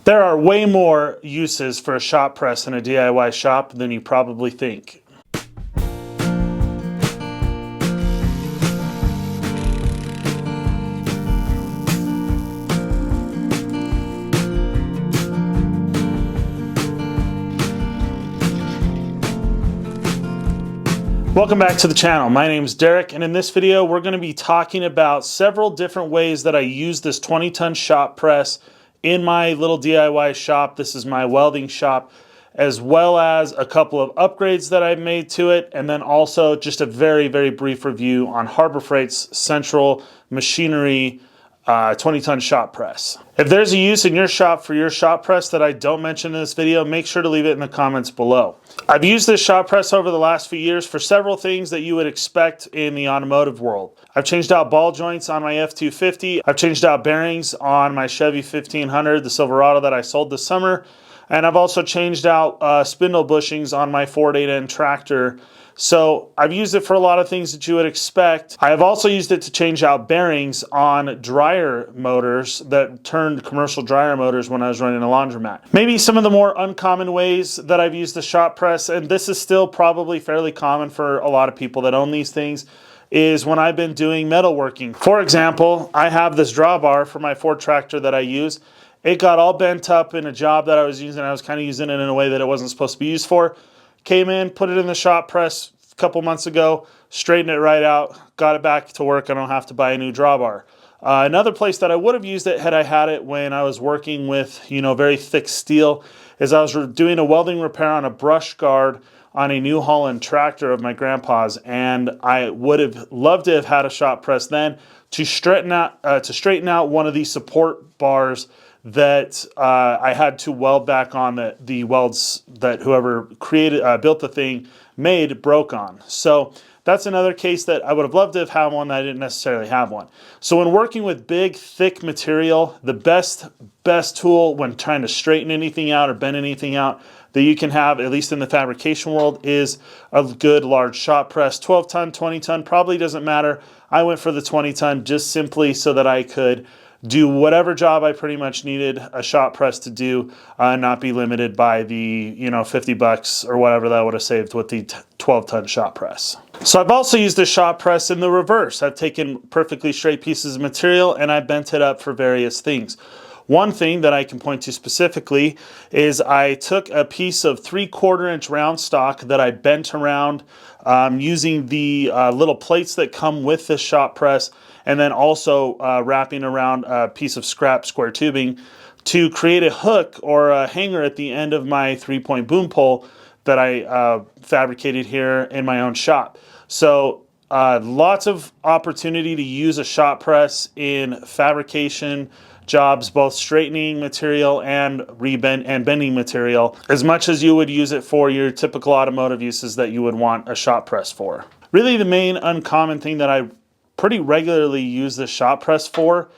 There are way more uses for a shop press in a DIY shop than you probably think. Welcome back to the channel. My name is Derek, and in this video we're going to be talking about several different ways that I use this 20-ton shop press in my little DIY shop. This is my welding shop, as well as a couple of upgrades that I've made to it, and then also just a very, very brief review on Harbor Freight's Central Machinery 20-ton shop press. If there's a use in your shop for your shop press that I don't mention in this video, make sure to leave it in the comments below. I've used this shop press over the last few years for several things that you would expect in the automotive world. I've changed out ball joints on my F-250. I've changed out bearings on my Chevy 1500, the Silverado that I sold this summer. And I've also changed out spindle bushings on my Ford 8N tractor. So I've used it for a lot of things that you would expect. I have also used it to change out bearings on dryer motors that turned commercial dryer motors when I was running a laundromat. Maybe some of the more uncommon ways that I've used the shop press, and this is still probably fairly common for a lot of people that own these things, is when I've been doing metalworking. For example, I have this drawbar for my Ford tractor that I use. It got all bent up in a job that I was using. I was kind of using it in a way that it wasn't supposed to be used for. Came in, put it in the shop press a couple months ago, straightened it right out, got it back to work. I don't have to buy a new drawbar. Another place that I would have used it had I had it when I was working with, very thick steel, is I was doing a welding repair on a brush guard on a New Holland tractor of my grandpa's, and I would have loved to have had a shop press then to straighten out one of these support bars that I had to weld back on the welds that whoever built the thing broke on. So that's another case that I would have loved to have had one that I didn't necessarily have one. So when working with big, thick material, the best tool when trying to straighten anything out or bend anything out that you can have, at least in the fabrication world, is a good large shop press. 12-ton, 20-ton, probably doesn't matter. I went for the 20-ton just simply so that I could do whatever job I pretty much needed a shop press to do, not be limited by the $50 or whatever that would have saved with the 12-ton shop press. So I've also used the shop press in the reverse. I've taken perfectly straight pieces of material and I bent it up for various things. One thing that I can point to specifically is I took a piece of 3/4 inch round stock that I bent around using the little plates that come with the shop press, and then also wrapping around a piece of scrap square tubing to create a hook or a hanger at the end of my 3-point boom pole that I fabricated here in my own shop. So lots of opportunity to use a shop press in fabrication jobs, both straightening material and bending material, as much as you would use it for your typical automotive uses that you would want a shop press for. Really, the main uncommon thing that I pretty regularly use the shop press for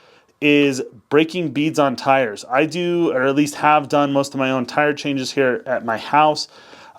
is breaking beads on tires. I do, or at least have done, most of my own tire changes here at my house.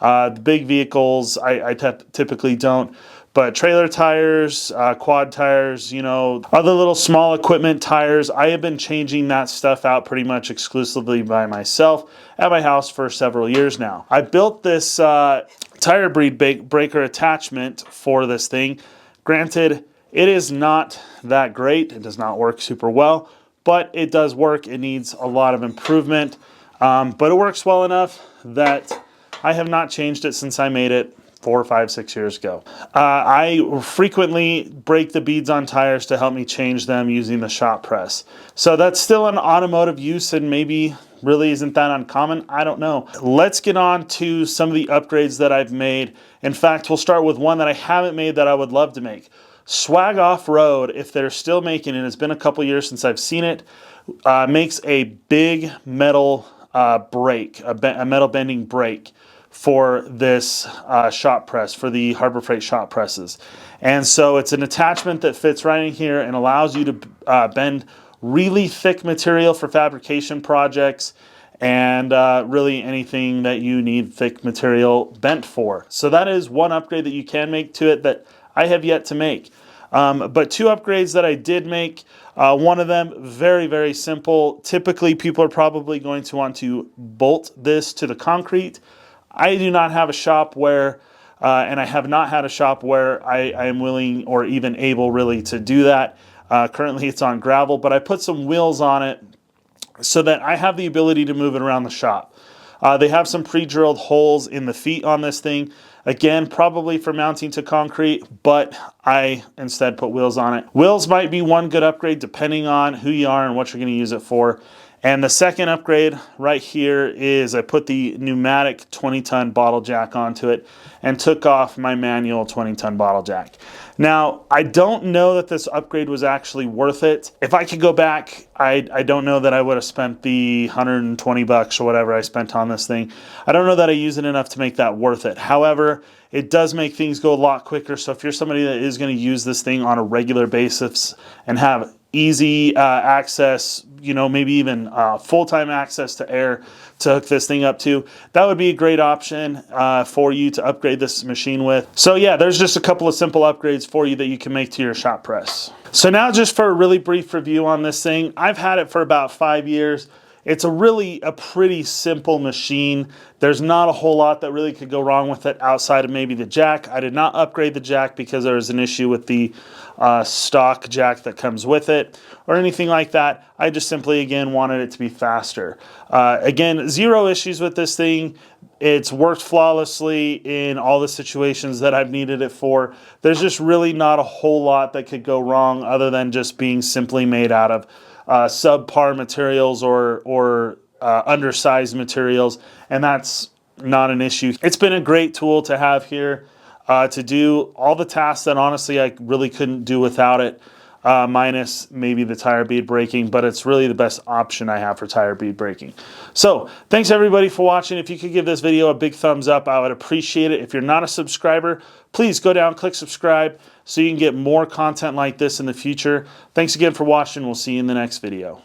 The big vehicles I typically don't, but trailer tires, quad tires, other little small equipment tires, I have been changing that stuff out pretty much exclusively by myself at my house for several years now. I built this tire bead breaker attachment for this thing. Granted, it is not that great. It does not work super well, but it does work. It needs a lot of improvement, but it works well enough that I have not changed it since I made it 4, 5, 6 years ago. I frequently break the beads on tires to help me change them using the shop press. So that's still an automotive use and maybe really isn't that uncommon. I don't know. Let's get on to some of the upgrades that I've made. In fact, we'll start with one that I haven't made that I would love to make. Swag Off-Road, if they're still making it, it's been a couple years since I've seen it, makes a big metal brake, a metal bending brake for this shop press, for the Harbor Freight shop presses. And so it's an attachment that fits right in here and allows you to bend really thick material for fabrication projects and really anything that you need thick material bent for. So that is one upgrade that you can make to it that I have yet to make. But two upgrades that I did make, one of them very, very simple. Typically, people are probably going to want to bolt this to the concrete. I do not have a shop where, and I have not had a shop where I am willing or even able really to do that. Currently it's on gravel, but I put some wheels on it so that I have the ability to move it around the shop. They have some pre-drilled holes in the feet on this thing. Again, probably for mounting to concrete, but I instead put wheels on it. Wheels might be one good upgrade depending on who you are and what you're going to use it for. And the second upgrade right here is I put the pneumatic 20-ton bottle jack onto it and took off my manual 20-ton bottle jack. Now, I don't know that this upgrade was actually worth it. If I could go back, I don't know that I would have spent the 120 bucks or whatever I spent on this thing. I don't know that I use it enough to make that worth it. However, it does make things go a lot quicker. So if you're somebody that is going to use this thing on a regular basis and have easy access, you know, maybe even full-time access to air to hook this thing up to, that would be a great option for you to upgrade this machine with. So yeah, there's just a couple of simple upgrades for you that you can make to your shop press. So now just for a really brief review on this thing, I've had it for about 5 years. It's a pretty simple machine. There's not a whole lot that really could go wrong with it outside of maybe the jack. I did not upgrade the jack because there was an issue with the stock jack that comes with it or anything like that. I just simply, again, wanted it to be faster. Again, zero issues with this thing. It's worked flawlessly in all the situations that I've needed it for. There's just really not a whole lot that could go wrong other than just being simply made out of subpar materials or undersized materials, and that's not an issue. It's been a great tool to have here to do all the tasks that honestly I really couldn't do without it, minus maybe the tire bead braking, but it's really the best option I have for tire bead braking. So thanks everybody for watching. If you could give this video a big thumbs up, I would appreciate it. If you're not a subscriber, please go down, click subscribe so you can get more content like this in the future. Thanks again for watching. We'll see you in the next video.